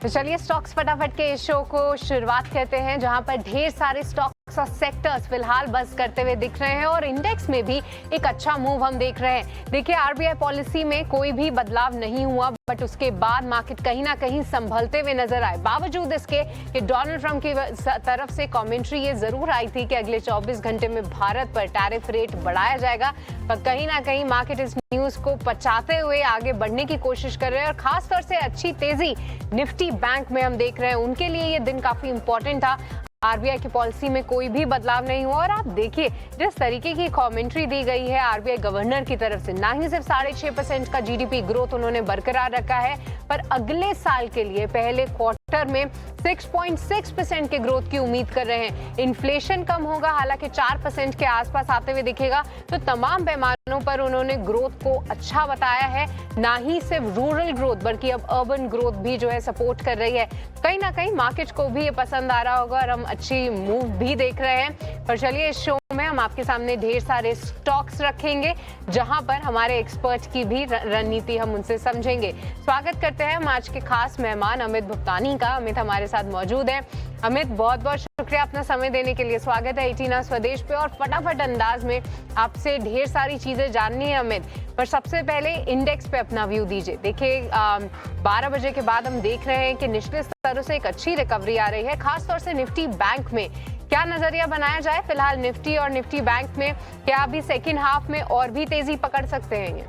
तो चलिए स्टॉक्स फटाफट के इस शो को शुरुआत करते हैं, जहां पर ढेर सारे स्टॉक्स और सेक्टर्स फिलहाल बस करते हुए दिख रहे हैं और इंडेक्स में भी एक अच्छा मूव हम देख रहे हैं। देखिए, आरबीआई पॉलिसी में कोई भी बदलाव नहीं हुआ, बट उसके बाद मार्केट कहीं ना कहीं संभलते हुए नजर आए। बावजूद इसके कि डोनाल्ड ट्रंप की तरफ से कमेंट्री ये जरूर आई थी कि अगले 24 घंटे में भारत पर टैरिफ रेट बढ़ाया जाएगा, पर कहीं ना कहीं मार्केट इस न्यूज को पचाते हुए आगे बढ़ने की कोशिश कर रहे हैं और खासतौर से अच्छी तेजी निफ्टी बैंक में हम देख रहे हैं। उनके लिए ये दिन काफी इंपॉर्टेंट था। आरबीआई की पॉलिसी में कोई भी बदलाव नहीं हुआ और आप देखिए जिस तरीके की कमेंट्री दी गई है आरबीआई गवर्नर की तरफ से, ना ही सिर्फ 6.5% का जीडीपी ग्रोथ उन्होंने बरकरार रखा है, पर अगले साल के लिए पहले क्वार्टर में 6.6% के ग्रोथ की उम्मीद कर रहे हैं। इन्फ्लेशन कम होगा, हालांकि 4% के आसपास आते हुए दिखेगा। तो तमाम पैमानों पर उन्होंने ग्रोथ को अच्छा बताया है, ना ही सिर्फ रूरल ग्रोथ बल्कि अब अर्बन ग्रोथ भी जो है सपोर्ट कर रही है। कहीं ना कहीं मार्केट को भी ये पसंद आ रहा होगा और हम अच्छी मूव भी देख रहे हैं। पर चलिए इस शो में हम आपके सामने ढेर सारे स्टॉक्स रखेंगे, जहां पर हमारे एक्सपर्ट की भी रणनीति हम उनसे समझेंगे। स्वागत करते हैं हम आज के खास मेहमान अमित भुगतानी का। अमित हमारे साथ मौजूद है। अमित, बहुत बहुत शुक्रिया अपना समय देने के लिए। स्वागत है 18 स्वदेश पे और फटाफट अंदाज में आपसे ढेर सारी चीजें जाननी है अमित। पर सबसे पहले इंडेक्स पे अपना व्यू दीजिए। देखिए 12 बजे के बाद हम देख रहे हैं कि निचले स्तरों से एक अच्छी रिकवरी आ रही है, खासतौर से निफ्टी बैंक में। क्या नजरिया बनाया जाए फिलहाल निफ्टी और निफ्टी बैंक में? क्या अभी सेकेंड हाफ में और भी तेजी पकड़ सकते हैं ये?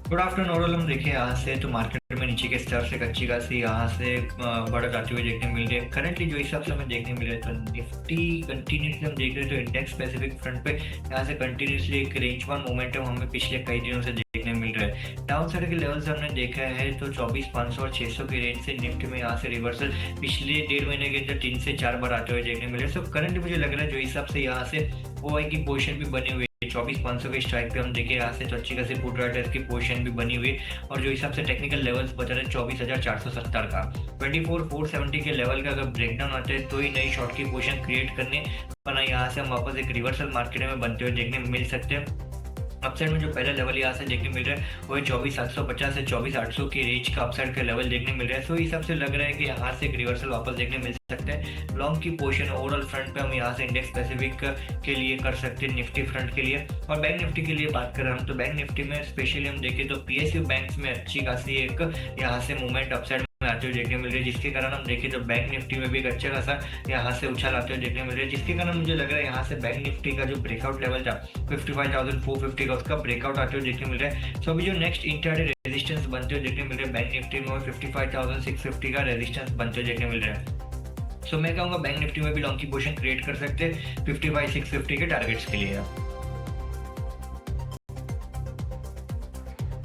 Good afternoon. ओवरऑल हम देखें यहाँ से तो मार्केट में नीचे के स्तर से अच्छी खासी यहाँ से बढ़त आती हुई देखने मिल रही है। करंटली जो हिसाब से हमें देखने मिल रहा है तो निफ्टी कंटिन्यूसली हम देख रहे हैं तो इंडेक्स स्पेसिफिक फ्रंट पे यहाँ से कंटिन्यूसली एक रेंज वन मोमेंटम हमें पिछले कई दिनों से देखने मिल रहा है। डाउन साइड के लेवल्स हमने देखा है तो 24,500 और 600 की रेंज से निफ्टी में यहाँ से रिवर्सल पिछले 1.5 महीने के अंदर 3 से 4 बार आते हुए देखने मिल रहे हैं। सो करंटली मुझे लग रहा है जो हिसाब से यहाँ से ओआई की पोजीशन भी बनी हुई 24,500 के स्ट्राइक पे हम देखें यहाँ से तो अच्छी खासी पुट राइटर्स की पोजीशन भी बनी हुई और जो हिसाब से टेक्निकल लेवल्स बचा रहे 24,470 का 24,470 के लेवल का अगर ब्रेकडाउन आता है तो ही नई शॉर्ट की पोजीशन क्रिएट करने, वरना यहाँ से हम वापस एक रिवर्सल मार्केट में बनते हुए देखने मिल सकते हैं। अपसाइड में जो पहला लेवल यहाँ से देखने मिल रहा है वो है 24,750 से 24,800 की रेंज का अपसाइड का लेवल देखने मिल रहा है। सो इस हिसाब से लग रहा है कि यहाँ से एक रिवर्सल वापस देखने मिल सकते हैं। लॉन्ग की पोजीशन ओवरऑल फ्रंट पे हम यहाँ से इंडेक्स स्पेसिफिक के लिए कर सकते हैं, निफ्टी फ्रंट के लिए। और बैंक निफ्टी के लिए बात करें हम तो बैंक निफ्टी में स्पेशली हम देखें तो पीएसयू बैंक्स में अच्छी खासी एक यहाँ से मूवमेंट अपसाइड में आते हुए देखने मिल रही है, जिसके कारण हम देखें तो बैंक निफ्टी में भी एक अच्छा खासा यहाँ से उछाल आते हुए देखने मिल रहा है, जिसके कारण मुझे लग रहा है यहाँ से बैंक निफ्टी का जो ब्रेकआउट लेवल था 55,450 का उसका ब्रेकआउट आते हुए देखने मिल रहा है। सो अभी जो नेक्स्ट इंट्राडे रेजिस्टेंस बनते हुए देखने मिल रहा है बैंक निफ्टी में 55,650 का रेजिस्टेंस बनते हुए देखने मिल रहा है। सो मैं कहूँगा बैंक निफ्टी में भी लॉन्ग की पोजीशन क्रिएट कर सकते हैं 55,650 के टारगेट्स के लिए।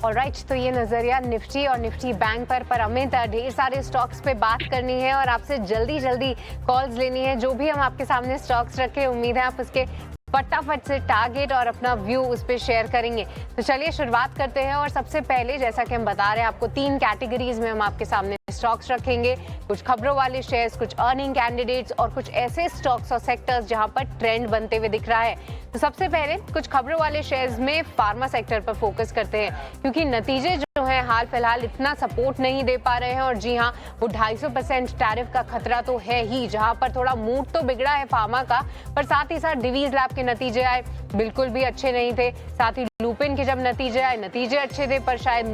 ऑलराइट, तो ये नजरिया निफ्टी और निफ्टी बैंक पर अमित ढेर सारे स्टॉक्स पे बात करनी है और आपसे जल्दी जल्दी कॉल्स लेनी है। जो भी हम आपके सामने स्टॉक्स रखे, उम्मीद है आप उसके फटाफट से टारगेट और अपना व्यू उस पर शेयर करेंगे। तो चलिए शुरुआत करते हैं और सबसे पहले जैसा कि हम बता रहे हैं आपको 3 कैटेगरीज में हम आपके सामने स्टॉक्स रखेंगे। कुछ खबरों वाले शेयर्स, कुछ अर्निंग कैंडिडेट्स और कुछ ऐसे स्टॉक्स और सेक्टर्स जहां पर ट्रेंड बनते हुए दिख रहा है। तो सबसे पहले कुछ खबरों वाले शेयर्स में फार्मा सेक्टर पर फोकस करते हैं, क्योंकि नतीजे जो हैं हाल फिलहाल इतना सपोर्ट नहीं दे पा रहे हैं। और जी हाँ, वो 250% टैरिफ का खतरा तो है ही, जहां पर थोड़ा मूड तो बिगड़ा है फार्मा का, पर साथ ही साथ डिवीज लैब के नतीजे आए बिल्कुल भी अच्छे नहीं थे। साथ ही लुपिन के जब नतीजे आए, नतीजे अच्छे थे, पर शायद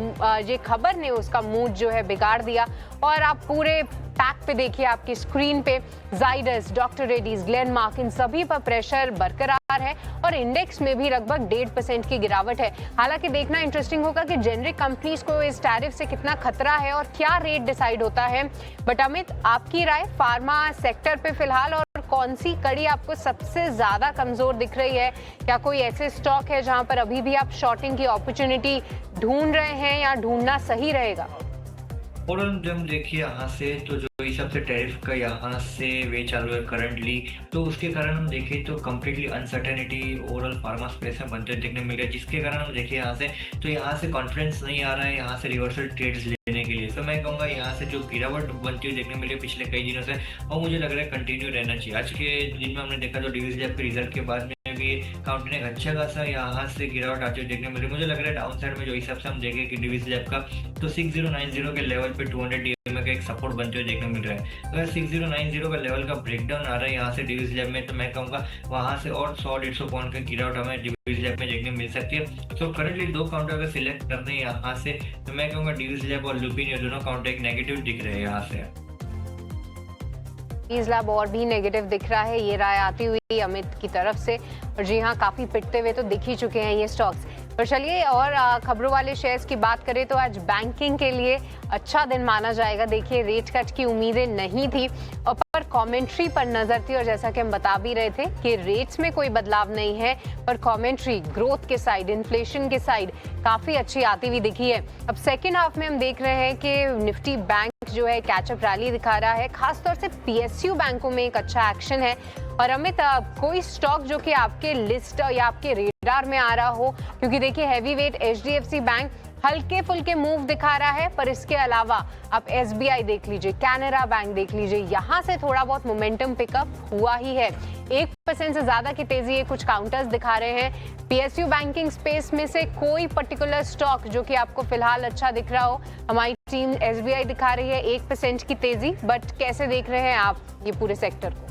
ये खबर ने उसका मूड जो है बिगाड़ दिया। और आप पूरे पैक पे देखिए आपकी स्क्रीन पे जाइडस, डॉक्टर रेड्डीज, ग्लेनमार्क, इन सभी पर प्रेशर बरकरार है और इंडेक्स में भी लगभग 1.5% की गिरावट है। हालांकि देखना इंटरेस्टिंग होगा कि जेनरिक कंपनीज को इस टैरिफ से कितना खतरा है और क्या रेट डिसाइड होता है। बट अमित, आपकी राय फार्मा सेक्टर पे फिलहाल और कौन सी कड़ी आपको सबसे ज्यादा कमजोर दिख रही है? क्या कोई ऐसे स्टॉक है जहां पर अभी भी आप शॉर्टिंग की अपॉर्चुनिटी ढूंढ रहे हैं या ढूंढना सही रहेगा? और जब देखिए यहाँ से तो जो हिसाब से टैरिफ का यहाँ से वे चालू है करंटली, तो उसके कारण हम देखें तो completely uncertainty overall pharma space में बनते देखने मिल रहा है, जिसके कारण हम देखें यहाँ से तो यहाँ से कॉन्फिडेंस नहीं आ रहा है यहाँ से रिवर्सल ट्रेड्स लेने के लिए। तो मैं कहूँगा यहाँ से जो गिरावट बनती हुई देखने मिली पिछले कई दिनों से, और मुझे लग रहा है कंटिन्यू रहना चाहिए। आज के दिन में हमने देखा तो डिवीज लैब के रिजल्ट के बाद में हुए काउंटर ने अच्छा खासा यहाँ से गिरावट आते हुए देखने मिल रही है। मुझे लग रहा है डाउन साइड में जो हिसाब से हम देखें कि डिवीज लैब का तो 6090 के लेवल पे 200 DMA का एक सपोर्ट बनते हुए देखने मिल रहा है। अगर 6090 का लेवल का ब्रेकडाउन आ रहा है यहाँ से डिवीज लैब में, तो मैं कहूँगा वहाँ से और 100-150 पॉइंट का गिरावट हमें डिवीज लैब में देखने मिल सकती है। तो करंटली दो काउंटर अगर सिलेक्ट करते हैं यहाँ से, तो मैं कहूँगा डिवीज लैब और लुपिन ये दोनों काउंटर एक नेगेटिव दिख रहे हैं यहाँ से। डिवीज लैब और भी नेगेटिव दिख रहा है, ये राय आती हुई अमित की तरफ से। और जी हाँ, काफी पिटते हुए तो दिख ही चुके हैं ये स्टॉक्स। पर चलिए और खबरों वाले शेयर्स की बात करें तो आज बैंकिंग के लिए अच्छा दिन माना जाएगा। देखिए रेट कट की उम्मीदें नहीं थी और पर कमेंट्री पर नजर थी, और जैसा कि हम बता भी रहे थे कि रेट्स में कोई बदलाव नहीं है, पर कमेंट्री ग्रोथ के साइड, इन्फ्लेशन के साइड काफी अच्छी आती हुई दिखी है। अब सेकेंड हाफ में हम देख रहे हैं कि निफ्टी बैंक जो है कैचअप रैली दिखा रहा है, खासतौर से PSU बैंकों में एक अच्छा एक्शन है। और अमित, कोई स्टॉक जो कि आपके लिस्ट या आपके रेडार में आ रहा हो, क्योंकि देखिए हैवी वेट HDFC बैंक हल्के फुल्के मूव दिखा रहा है, पर इसके अलावा आप SBI देख लीजिए, कैनरा बैंक देख लीजिए, यहाँ से थोड़ा बहुत मोमेंटम पिकअप हुआ ही है। 1% से ज्यादा की तेजी ये कुछ काउंटर्स दिखा रहे हैं। PSU बैंकिंग स्पेस में से कोई पर्टिकुलर स्टॉक जो कि आपको फिलहाल अच्छा दिख रहा हो? हमारी टीम SBI दिखा रही है 1% की तेजी, बट कैसे देख रहे हैं आप ये पूरे सेक्टर को?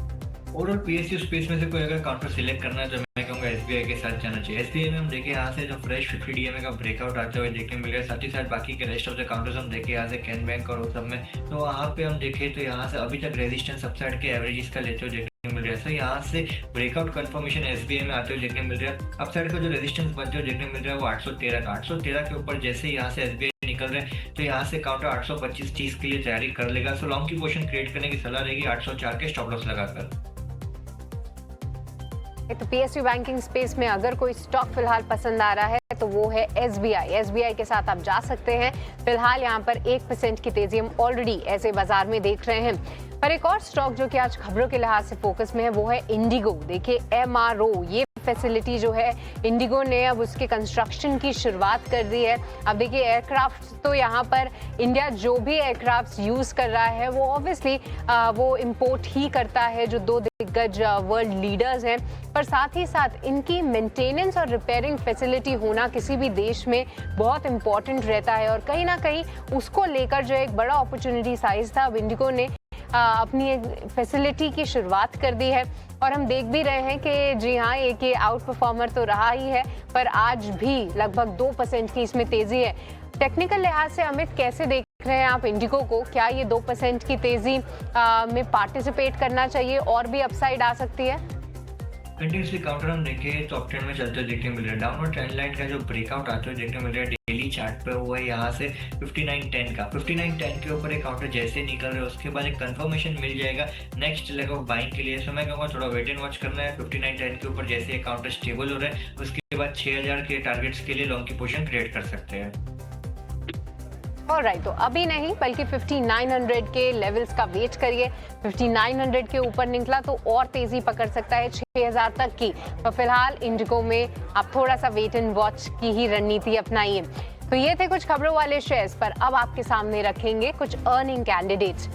ओवरऑल PSU स्पेस में से कोई अगर काउंटर सिलेक्ट करना है तो मैं कहूँगा SBI के साथ जाना चाहिए। SBI में हम देखें यहाँ से जो फ्रेश 50 DMA का ब्रेकआउट आते हुए देखने मिल रहा है, साथ ही साथ बाकी के रेस्ट ऑफ द काउंटर्स हम देखें यहाँ से कैन बैंक और उस सब में, तो वहाँ पे हम देखें तो यहाँ से अभी तक रेजिस्टेंस अपसाइड के एवरेजेस का लेते हुए देखने मिल रहा है। तो यहाँ से ब्रेकआउट कंफर्मेशन SBI में आते हुए देखने मिल रहा है। अपसाइड का जो रेजिस्टेंस बनते हुए देखने मिल रहा है वो 813 का, 813 के ऊपर जैसे यहाँ से SBI निकल रहे हैं तो यहाँ से काउंटर 825-30 के लिए तैयारी कर लेगा। सो लॉन्ग की पोजीशन क्रिएट करने की सलाह रहेगी 804 के स्टॉप लॉस लगाकर। तो PSU बैंकिंग स्पेस में अगर कोई स्टॉक फिलहाल पसंद आ रहा है तो वो है SBI के साथ आप जा सकते हैं। फिलहाल यहाँ पर 1% की तेजी हम ऑलरेडी ऐसे बाजार में देख रहे हैं। पर एक और स्टॉक जो कि आज खबरों के लिहाज से फोकस में है वो है इंडिगो। देखिए MRO ये फैसिलिटी जो है इंडिगो ने अब उसके कंस्ट्रक्शन की शुरुआत कर दी है। अब देखिए एयरक्राफ्ट तो यहाँ पर इंडिया जो भी एयरक्राफ्ट यूज कर रहा है वो ऑब्वियसली वो इंपोर्ट ही करता है, जो दो दिग्गज वर्ल्ड लीडर्स हैं, पर साथ ही साथ इनकी मेंटेनेंस और रिपेयरिंग फैसिलिटी होना किसी भी देश में बहुत इंपॉर्टेंट रहता है। और कहीं ना कहीं उसको लेकर जो एक बड़ा अपॉर्चुनिटी साइज था, अब इंडिगो ने अपनी एक फैसिलिटी की शुरुआत कर दी है। और हम देख भी रहे हैं कि जी हाँ, एक ये आउट परफॉर्मर तो रहा ही है, पर आज भी लगभग 2% की इसमें तेजी है। टेक्निकल लिहाज से अमित कैसे देख रहे हैं आप इंडिगो को? क्या ये 2% की तेजी में पार्टिसिपेट करना चाहिए और भी अपसाइड आ सकती है? कंटिन्यूसली काउंटर हम देखें तो अपट्रेंड में चलते देखने मिल रहा है। डाउनवर्ड ट्रेंड लाइन का जो ब्रेकआउट आते हुए देखने मिल रहा है डेली चार्ट पे, वो है यहाँ से 5910 का। 5910 के ऊपर एक काउंटर जैसे निकल रहा है उसके बाद एक कंफर्मेशन मिल जाएगा नेक्स्ट लेग ऑफ बाइंग के लिए। सो मैं कहूँगा थोड़ा वेट एंड वॉच करना है। 5910 के ऊपर जैसे एक काउंटर स्टेबल हो रहा है उसके बाद 6000 के टारगेट्स के लिए लॉन्ग की पोजीशन क्रिएट कर सकते हैं। ऑलराइट, तो अभी नहीं बल्कि 5900 के लेवल्स का वेट करिए। 5900 के ऊपर निकला तो और तेजी पकड़ सकता है 6000 तक की। तो फिलहाल इंडिगो में आप थोड़ा सा वेट एंड वॉच की ही रणनीति अपनाइए। तो ये थे कुछ खबरों वाले शेयर्स, पर अब आपके सामने रखेंगे कुछ अर्निंग कैंडिडेट्स।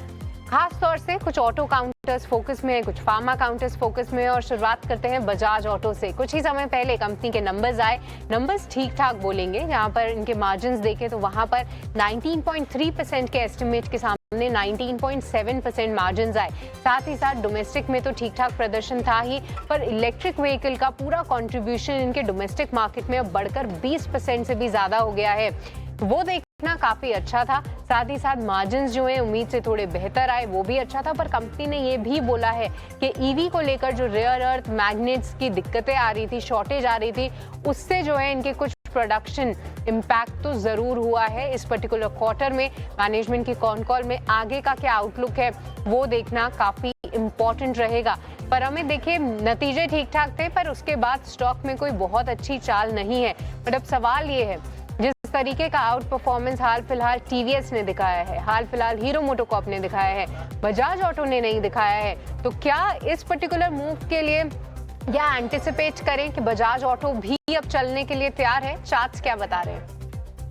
खास तौर से कुछ ऑटो काउंटर्स फोकस में है, कुछ फार्मा काउंटर्स फोकस में है, और शुरुआत करते हैं बजाज ऑटो से। कुछ ही समय पहले कंपनी के नंबर्स आए, नंबर्स ठीक ठाक बोलेंगे। यहाँ पर इनके मार्जिन्स देखें तो वहाँ पर 19.3% के एस्टिमेट के सामने 19.7% मार्जिन्स आए। साथ ही साथ डोमेस्टिक में तो ठीक ठाक प्रदर्शन था ही, पर इलेक्ट्रिक व्हीकल का पूरा कॉन्ट्रीब्यूशन इनके डोमेस्टिक मार्केट में अब बढ़कर 20% से भी ज्यादा हो गया है। वो देखना काफी अच्छा था। साथ ही साथ मार्जिन्स जो है उम्मीद से थोड़े बेहतर आए, वो भी अच्छा था। पर कंपनी ने ये भी बोला है कि ईवी को लेकर जो रेयर अर्थ मैग्नेट्स की दिक्कतें आ रही थी, शॉर्टेज आ रही थी, उससे जो है इनके कुछ प्रोडक्शन इम्पैक्ट तो जरूर हुआ है इस पर्टिकुलर क्वार्टर में। मैनेजमेंट की कॉन कॉल में आगे का क्या आउटलुक है वो देखना काफी इम्पोर्टेंट रहेगा। पर हमें देखिए नतीजे ठीक ठाक थे, पर उसके बाद स्टॉक में कोई बहुत अच्छी चाल नहीं है। बट अब सवाल ये है, जिस तरीके का आउट परफॉर्मेंस हाल फिलहाल TVS ने दिखाया है, हाल फिलहाल हीरो मोटोकॉर्प ने दिखाया है, बजाज ऑटो ने नहीं दिखाया है, तो क्या इस पर्टिकुलर मूव के लिए या एंटिसिपेट करें कि बजाज ऑटो भी अब चलने के लिए तैयार है? चार्ट्स क्या बता रहे हैं?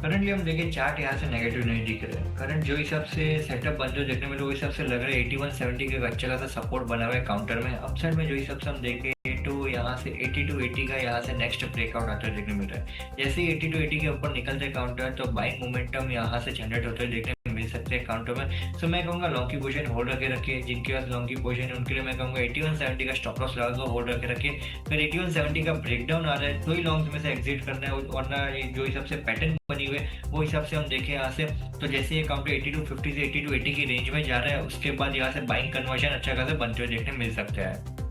करंटली हम देखें चार्ट यहाँ से नेगेटिव नहीं दिख रहा है। करंट जो हिसाब से सेटअप बनते हुए देखने में, तो हिसाब से लग रहा है 8170 के अच्छा खासा सपोर्ट बना हुआ है काउंटर में। अपसाइड में जो हिसाब से हम देखें टू यहाँ से 8280 का यहाँ से नेक्स्ट ब्रेकआउट आता है देखने मिल रहा है। जैसे ही 8280 के ऊपर निकलते काउंटर तो बाइंग मोमेंटम यहाँ से जनरेट होते देखने मिल सकते हैं काउंटर में। सो मैं कहूँगा लॉन्ग की पोजीशन होल्ड रखे रखिए, जिनके पास लॉन्ग की पोजीशन है उनके लिए मैं कहूँगा 8170 का स्टॉप लॉस लगा कर होल्ड रखे रखिए। फिर 8170 का ब्रेकडाउन आ रहा है तो ही लॉन्ग में से एग्जिट करना है, वरना जो हिसाब से पैटर्न बनी हुई है वो हिसाब से हम देखें यहाँ से तो जैसे ये काउंटर 8250 से 8280 की रेंज में जा रहा है उसके बाद यहाँ से बाइंग कन्वर्जन अच्छा खासा बनते हुए देखने मिल सकता है।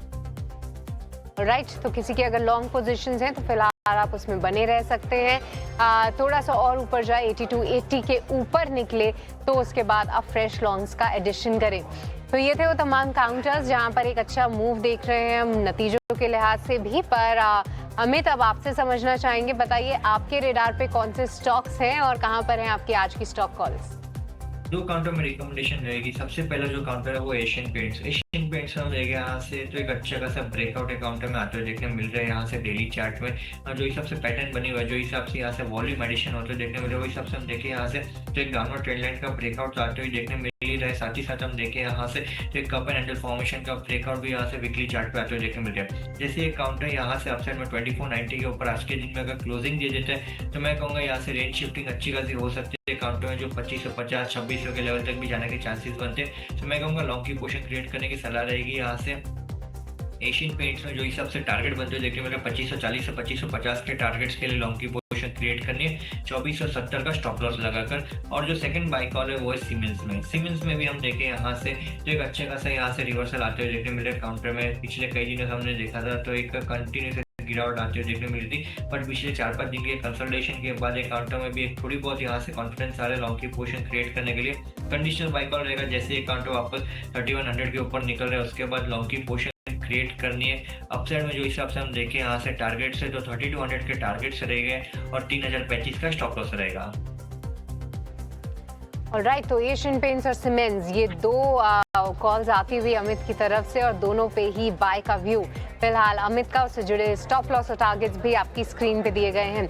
राइट तो किसी की अगर लॉन्ग पोजीशंस हैं तो फिलहाल आप उसमें बने रह सकते हैं। थोड़ा सा और ऊपर जाए 8280 के ऊपर निकले तो उसके बाद आप फ्रेश लॉन्ग्स का एडिशन करें। तो ये थे वो तमाम काउंटर्स जहां पर एक अच्छा मूव देख रहे हैं हम नतीजों के लिहाज से भी। पर अमित अब आपसे समझना चाहेंगे, बताइए आपके रेडार पे कौन से स्टॉक्स हैं और कहां पर हैं आपकी आज की स्टॉक कॉल्स? दो काउंटर में रिकमेंडेशन रहेगी। सबसे पहला जो काउंटर है वो एशियन पेंट्स। एशियन पेंट्स हम लेंगे यहाँ से तो एक अच्छा खासा ब्रेकआउट है काउंटर में आते हुए देखने मिल रहा है यहाँ से डेली चार्ट में। जो हिसाब से पैटर्न बनी हुआ है, जो हिसाब से यहाँ से वॉल्यूम एडिशन होते हुए देखने मिल रहा है, वो हिसाब से हम देखें यहाँ से तो एक डाउनवर्ड ट्रेंड लाइन का ब्रेकआउट आते हुए देखने मिल ही रहा है। साथ ही साथ हम देखें यहाँ से तो एक कप एंड हैंडल फॉर्मेशन का ब्रेकआउट भी यहाँ से वीकली चार्ट पे आते हुए देखने मिल रहा है। जैसे एक काउंटर यहाँ से अपसाइड में 2490 के ऊपर आज के दिन में अगर क्लोजिंग दे देते हैं तो मैं कहूँगा यहाँ से रेंज शिफ्टिंग अच्छी खासी हो सकती है काउंटर में, जो 2550 2600 के लेवल तक भी जाने के चांसेस बनते हैं। तो मैं कहूँगा लॉन्ग की पोजीशन क्रिएट करने की सलाह रहेगी यहाँ से। एशियन पेंट्स में जो हिसाब से टारगेट बनते हुए देखने मिल रहा है 2540 से 2550 के टारगेट्स के लिए लॉन्ग की पोजीशन क्रिएट करनी है 2470 का स्टॉप लॉस लगाकर। और जो सेकंड बाय कॉल है वो है सीमेंस में। सीमेंस में भी हम देखें यहाँ से तो एक अच्छे खासा यहाँ से रिवर्सल आते हुए देखने मिल रहा है काउंटर में। पिछले कई दिनों से हमने देखा था तो एक कंटिन्यूस गिरावट आती हुई देखने मिली थी, बट पिछले 4-5 दिन के कंसल्टेशन के बाद एक काउंटर में भी एक थोड़ी बहुत यहाँ से कॉन्फिडेंस आ रहा है लॉन्ग की पोजीशन क्रिएट करने के लिए। कंडीशनल बाय कॉल रहेगा। जैसे ये काउंटर वापस 3100 के ऊपर निकल रहा है उसके बाद लॉन्ग की पोजीशन क्रिएट करनी है। अपसाइड में जो हिसाब से हम देखें यहाँ से टारगेट से तो 3200 के टारगेट्स रहेंगे और 3035 का स्टॉप लॉस रहेगा। ऑलराइट तो एशियन पेंट्स और सीमेंट्स ये दो कॉल्स आती हुई अमित की तरफ से और दोनों पे ही बाय का व्यू फिलहाल अमित का, उससे जुड़े स्टॉप लॉस और टारगेट्स भी आपकी स्क्रीन पे दिए गए हैं।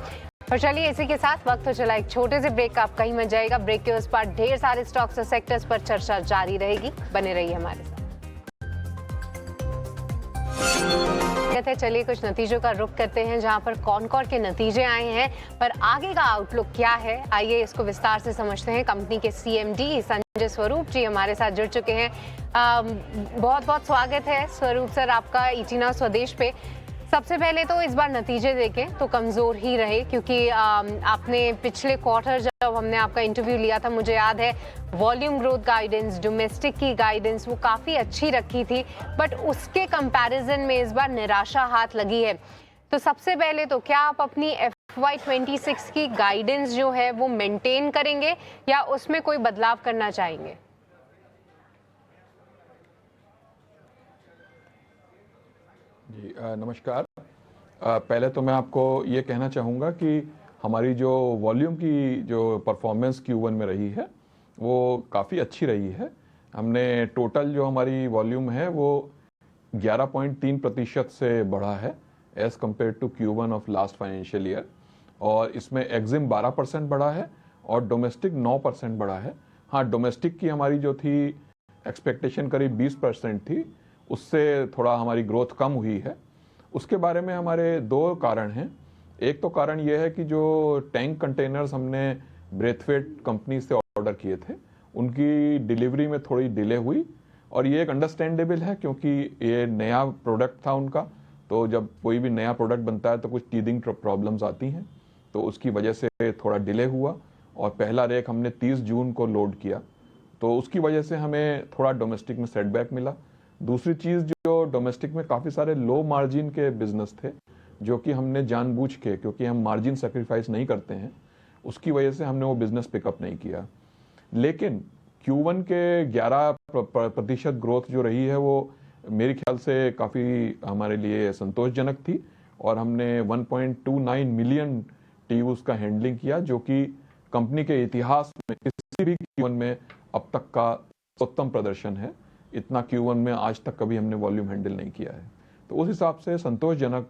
और चलिए इसी के साथ वक्त हो चला एक छोटे से ब्रेक का, आप कहीं मत जाएगा। ब्रेक के उस पार ढेर सारे स्टॉक्स और सेक्टर्स पर चर्चा जारी रहेगी, बने रहिए हमारे साथ। चलिए कुछ नतीजों का रुख करते हैं जहां पर कौन कौन के नतीजे आए हैं, पर आगे का आउटलुक क्या है आइए इसको विस्तार से समझते हैं। कंपनी के CMD संजय स्वरूप जी हमारे साथ जुड़ चुके हैं। बहुत बहुत स्वागत है स्वरूप सर आपका इटिना स्वदेश पे। सबसे पहले तो इस बार नतीजे देखें तो कमज़ोर ही रहे, क्योंकि आपने पिछले क्वार्टर जब हमने आपका इंटरव्यू लिया था मुझे याद है वॉल्यूम ग्रोथ गाइडेंस, डोमेस्टिक की गाइडेंस वो काफ़ी अच्छी रखी थी, बट उसके कंपैरिजन में इस बार निराशा हाथ लगी है। तो सबसे पहले तो क्या आप अपनी FY26 की गाइडेंस जो है वो मेंटेन करेंगे या उसमें कोई बदलाव करना चाहेंगे? जी नमस्कार। पहले तो मैं आपको ये कहना चाहूँगा कि हमारी जो वॉल्यूम की जो परफॉर्मेंस Q1 में रही है वो काफ़ी अच्छी रही है। हमने टोटल जो हमारी वॉल्यूम है वो 11.3% से बढ़ा है as compare to Q1 of last financial year, और इसमें एग्जिम 12% बढ़ा है और डोमेस्टिक 9% बढ़ा है। हाँ, डोमेस्टिक की हमारी जो थी एक्सपेक्टेशन करीब 20% थी, उससे थोड़ा हमारी ग्रोथ कम हुई है। उसके बारे में हमारे दो कारण हैं। एक तो कारण यह है कि जो टैंक कंटेनर्स हमने ब्रेथवेट कंपनी से ऑर्डर किए थे उनकी डिलीवरी में थोड़ी डिले हुई, और ये एक अंडरस्टैंडेबल है क्योंकि ये नया प्रोडक्ट था उनका। तो जब कोई भी नया प्रोडक्ट बनता है तो कुछ टीदिंग प्रॉब्लम्स आती हैं, तो उसकी वजह से थोड़ा डिले हुआ। और पहला रेक हमने 30 जून को लोड किया, तो उसकी वजह से हमें थोड़ा डोमेस्टिक में सेटबैक मिला। दूसरी चीज़, जो डोमेस्टिक में काफ़ी सारे लो मार्जिन के बिजनेस थे जो कि हमने जानबूझ के, क्योंकि हम मार्जिन सेक्रीफाइस नहीं करते हैं, उसकी वजह से हमने वो बिजनेस पिकअप नहीं किया। लेकिन Q1 के 11% ग्रोथ जो रही है वो मेरे ख्याल से काफ़ी हमारे लिए संतोषजनक थी, और हमने 1.29 मिलियन TUs का हैंडलिंग किया, जो कि कंपनी के इतिहास में किसी भी Q1 में अब तक का उत्तम प्रदर्शन है। इतना Q1 में आज तक कभी हमने वॉल्यूम हैंडल नहीं किया है, तो उस हिसाब से संतोषजनक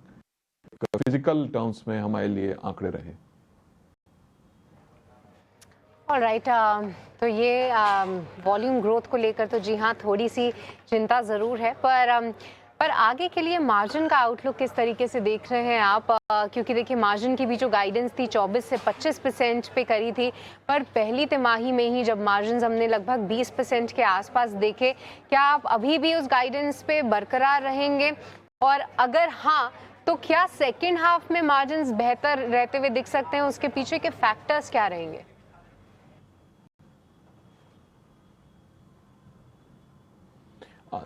फिजिकल टर्म्स में हमारे लिए आंकड़े रहे। ऑलराइट तो ये वॉल्यूम ग्रोथ को लेकर तो जी हाँ थोड़ी सी चिंता ज़रूर है, पर पर आगे के लिए मार्जिन का आउटलुक किस तरीके से देख रहे हैं आप? क्योंकि देखिए मार्जिन की भी जो गाइडेंस थी 24 से 25% पे करी थी, पर पहली तिमाही में ही जब मार्जिन हमने लगभग 20% के आसपास देखे, क्या आप अभी भी उस गाइडेंस पे बरकरार रहेंगे? और अगर हाँ, तो क्या सेकेंड हाफ में मार्जिन बेहतर रहते हुए दिख सकते हैं? उसके पीछे के फैक्टर्स क्या रहेंगे?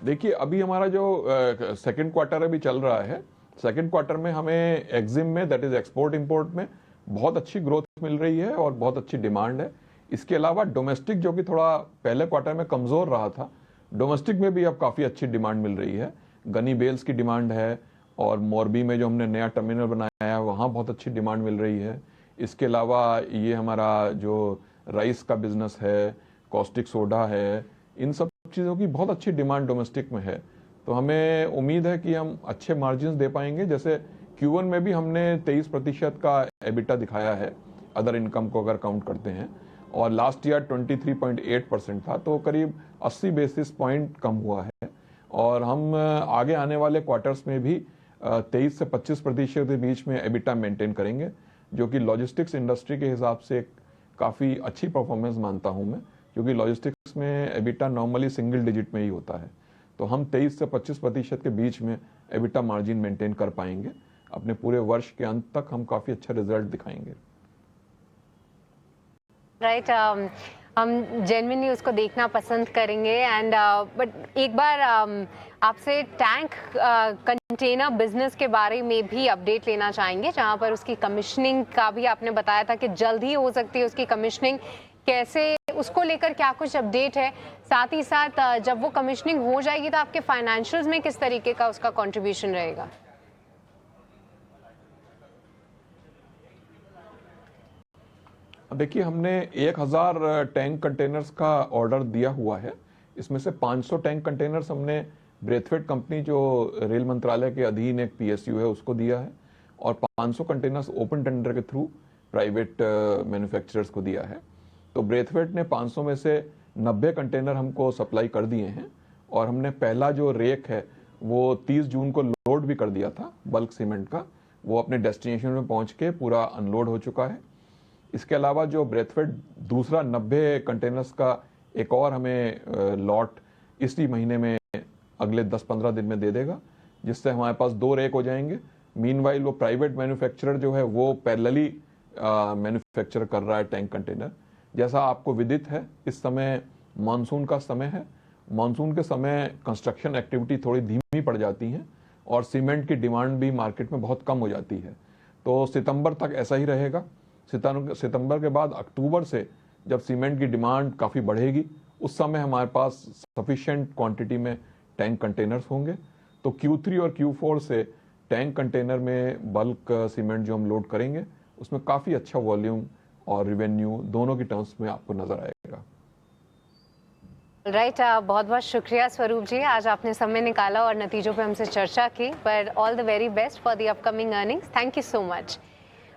देखिए अभी हमारा जो सेकंड क्वार्टर अभी चल रहा है, सेकंड क्वार्टर में हमें एक्जिम में, दैट इज एक्सपोर्ट इंपोर्ट में बहुत अच्छी ग्रोथ मिल रही है और बहुत अच्छी डिमांड है। इसके अलावा डोमेस्टिक जो कि थोड़ा पहले क्वार्टर में कमजोर रहा था, डोमेस्टिक में भी अब काफी अच्छी डिमांड मिल रही है। गनी बेल्स की डिमांड है और मोरबी में जो हमने नया टर्मिनल बनाया है वहाँ बहुत अच्छी डिमांड मिल रही है। इसके अलावा ये हमारा जो राइस का बिजनेस है, कॉस्टिक सोडा है, इन सब चीज़ों की बहुत अच्छी डिमांड डोमेस्टिक में है। तो हमें उम्मीद है कि हम अच्छे मार्जिन दे पाएंगे। जैसे Q1 में भी हमने 23% का एबिटा दिखाया है अदर इनकम को अगर काउंट करते हैं, और लास्ट ईयर 23.8% था, तो करीब 80 बेसिस पॉइंट कम हुआ है। और हम आगे आने वाले क्वार्टर्स में भी 23 से 25% के बीच में एबिटा मेंटेन करेंगे, जो कि लॉजिस्टिक्स इंडस्ट्री के हिसाब से काफ़ी अच्छी परफॉर्मेंस मानता हूं मैं, क्योंकि लॉजिस्टिक्स में एबिटा नॉर्मली सिंगल डिजिट में ही होता है। तो हम 23 से 25% के बीच में एबिटा मार्जिन मेंटेन कर पाएंगे। अपने पूरे वर्ष के अंत तक हम काफ़ी अच्छा रिजल्ट दिखाएंगे। राइट, हम जेन्युइनली उसको देखना पसंद करेंगे। एंड बट एक बार आपसे टैंक कंटेनर बिजनेस के बारे में भी अपडेट लेना चाहेंगे, जहां पर उसकी कमीशनिंग का भी आपने बताया था कि जल्द ही हो सकती है उसकी कमीशनिंग। कैसे उसको लेकर क्या कुछ अपडेट है? साथ ही साथ जब वो कमीशनिंग हो जाएगी तो आपके फाइनेंशियल्स में किस तरीके का उसका कंट्रीब्यूशन रहेगा? देखिए हमने 1000 टैंक कंटेनर्स का ऑर्डर दिया हुआ है। इसमें से 500 टैंक कंटेनर्स हमने ब्रेथवेट कंपनी जो रेल मंत्रालय के अधीन एक PSU है उसको दिया है, और 500 कंटेनर्स ओपन टेंडर के थ्रू प्राइवेट मैन्युफैक्चरर्स को दिया है। तो ब्रेथवेट ने 500 में से 90 कंटेनर हमको सप्लाई कर दिए हैं, और हमने पहला जो रेक है वो 30 जून को लोड भी कर दिया था बल्क सीमेंट का। वो अपने डेस्टिनेशन में पहुंच के पूरा अनलोड हो चुका है। इसके अलावा जो ब्रेथवेट दूसरा 90 कंटेनर्स का एक और हमें लॉट इसी महीने में अगले 10-15 दिन में दे देगा, जिससे हमारे पास 2 रेक हो जाएंगे। मीनवाइल वो प्राइवेट मैन्युफैक्चरर जो है वो पैरेलली मैन्युफैक्चर कर रहा है टैंक कंटेनर। जैसा आपको विदित है, इस समय मानसून का समय है। मानसून के समय कंस्ट्रक्शन एक्टिविटी थोड़ी धीमी पड़ जाती है और सीमेंट की डिमांड भी मार्केट में बहुत कम हो जाती है। तो सितंबर तक ऐसा ही रहेगा। सितंबर के बाद अक्टूबर से जब सीमेंट की डिमांड काफ़ी बढ़ेगी, उस समय हमारे पास सफिशिएंट क्वांटिटी में टैंक कंटेनर्स होंगे। तो Q3 और Q4 से टैंक कंटेनर में बल्क सीमेंट जो हम लोड करेंगे उसमें काफ़ी अच्छा वॉल्यूम और रिवेन्यू दोनों की टर्म्स में आपको नजर आएगा। राइट, बहुत बहुत शुक्रिया स्वरूप जी, आज आपने समय निकाला और नतीजों पे हमसे चर्चा की। पर all the very best for the upcoming earnings. Thank you so much.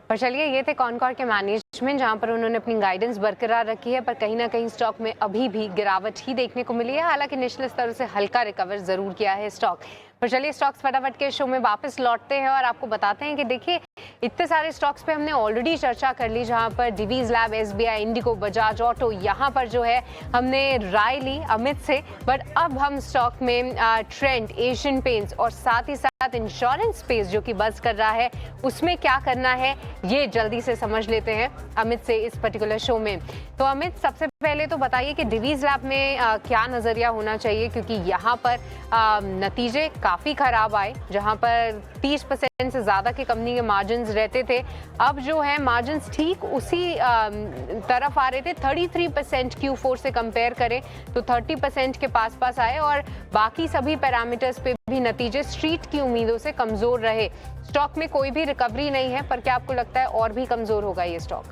पर चलिए, ये थे कॉनकॉर के मैनेजमेंट, जहां पर उन्होंने अपनी गाइडेंस बरकरार रखी है, पर कहीं ना कहीं स्टॉक में अभी भी गिरावट ही देखने को मिली है। हालांकि निचले स्तर से हल्का रिकवर जरूर किया है स्टॉक। पर चलिए, स्टॉक्स फटाफट के शो में वापस लौटते हैं और आपको बताते हैं कि देखिए इतने सारे स्टॉक्स पे हमने ऑलरेडी चर्चा कर ली, जहां पर डिवीज लैब, SBI, इंडिको, बजाज ऑटो, यहाँ पर जो है हमने राय ली अमित से। बट अब हम स्टॉक में ट्रेंड, एशियन पेंट्स और साथ ही साथ इंश्योरेंस स्पेस जो कि बज़ कर रहा है, उसमें क्या करना है ये जल्दी से समझ लेते हैं अमित से इस पर्टिकुलर शो में। तो अमित, सबसे पहले तो बताइए कि डिवीज लैब में क्या नजरिया होना चाहिए, क्योंकि यहाँ पर नतीजे काफी खराब आए, जहां पर 30% से ज्यादा की कंपनी के मार्जिन रहते थे। अब जो है मार्जिन ठीक उसी तरफ आ रहे थे। 33% Q4 से कंपेयर करें तो 30% के पास आए, और बाकी सभी पैरामीटर्स पे भी नतीजे स्ट्रीट की उम्मीदों से कमजोर रहे। स्टॉक में कोई भी रिकवरी नहीं है, पर क्या आपको लगता है और भी कमजोर होगा ये स्टॉक?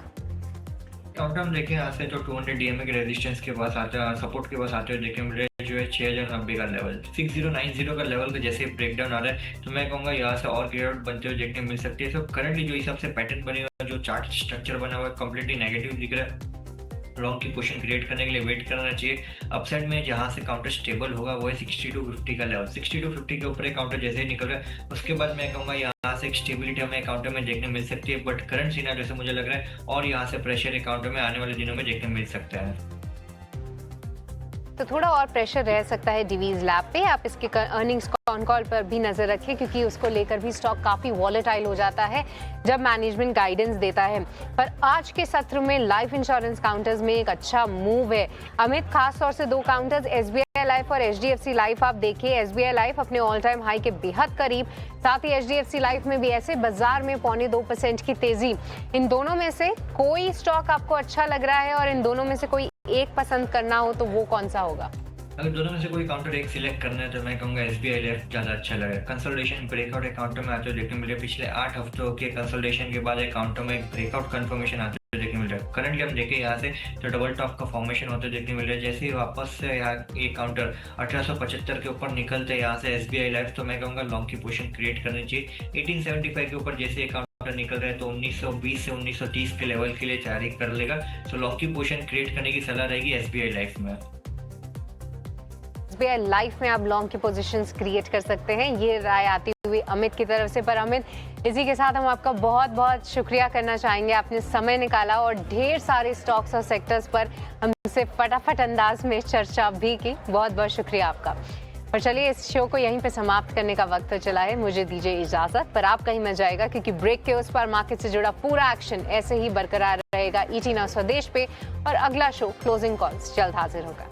हम देखें यहाँ से तो 200 DMA के रेजिस्टेंस के पास आते हैं, सपोर्ट के पास आते हुए देखें मिल रहे जो है 6090 का लेवल, 6090 का लेवल का जैसे ब्रेकडाउन आ रहा है, तो मैं कहूँगा यहाँ से और गिरावट बनते हुए देखने मिल सकती है। तो करंटली जो हिसाब से पैटर्न बने हुआ, जो चार्ट स्ट्रक्चर बना हुआ है, कम्प्लीटली नेगेटिव दिख रहा है। लॉन्ग की पोजीशन क्रिएट करने के लिए वेट करना चाहिए। अपसाइड में जहां से काउंटर स्टेबल होगा वो है 60 to 50 का लेवल। 60 to 50 के ऊपर एक काउंटर जैसे ही निकल रहा है उसके बाद मैं कहूँगा यहाँ से एक स्टेबिलिटी हमें काउंटर में देखने मिल सकती है, बट करंट सिनेरियो से मुझे लग रहा है और यहाँ से प्रेशर काउंटर में आने वाले दिनों में देखने मिल सकता है। तो थोड़ा और प्रेशर रह सकता है डिवीज लैब पे। आप इसके अर्निंग्स कॉन कॉल पर भी नजर रखें क्योंकि उसको लेकर भी स्टॉक काफी वॉलेटाइल हो जाता है जब मैनेजमेंट गाइडेंस देता है। पर आज के सत्र में लाइफ इंश्योरेंस काउंटर्स में एक अच्छा मूव है। अमित, खास तौर से दो काउंटर्स SBI लाइफ और HDFC लाइफ आप देखिए। SBI लाइफ अपने ऑल टाइम हाई के बेहद करीब, साथ ही HDFC लाइफ में भी ऐसे बाजार में 0.25% की तेजी। इन दोनों में से कोई स्टॉक आपको अच्छा लग रहा है और इन दोनों में से कोई एक पसंद करना हो तो वो कौन सा होगा? अगर दोनों में से कोई काउंटर एक सिलेक्ट करना है तो मैं कहूँगा SBI लाइफ ज़्यादा अच्छा लगेगा। कंसोलिडेशन ब्रेकआउट एक काउंटर में आते हुए देखने मिले। पिछले 8 हफ्तों के कंसोलिडेशन के बाद एक काउंटर में एक ब्रेकआउट कंफर्मेशन आते हुए देखने मिल रहा है। करंटली हम देखें यहाँ से तो डबल टॉप का फॉर्मेशन होते देखने मिल रहा है। जैसे ही वापस से यहाँ एक काउंटर 1875 के ऊपर निकलते हैं यहाँ से SBI लाइफ, तो मैं कहूँगा लॉन्ग की पोजीशन क्रिएट करनी चाहिए। 1875 के ऊपर जैसे एक काउंटर निकल रहा है तो 1920 से 1930 के लेवल के लिए तैयारी कर लेगा। तो लॉन्ग की पोजीशन क्रिएट करने की सलाह रहेगी SBI लाइफ में। SBI लाइफ में आप लॉन्ग की पोजीशंस क्रिएट कर सकते हैं, ये राय आती हुई अमित की तरफ से। पर अमित, इसी के साथ हम आपका बहुत बहुत शुक्रिया करना चाहेंगे, आपने समय निकाला और ढेर सारे स्टॉक्स और सेक्टर्स पर हमसे फटाफट अंदाज में चर्चा भी की। बहुत बहुत शुक्रिया आपका। पर चलिए, इस शो को यहीं पे समाप्त करने का वक्त चला है, मुझे दीजिए इजाजत। पर आप कहीं मत जाएगा क्योंकि ब्रेक के उस पार मार्केट से जुड़ा पूरा एक्शन ऐसे ही बरकरार रहेगा ET Now स्वदेश पे, और अगला शो क्लोजिंग कॉल्स जल्द हाजिर होगा।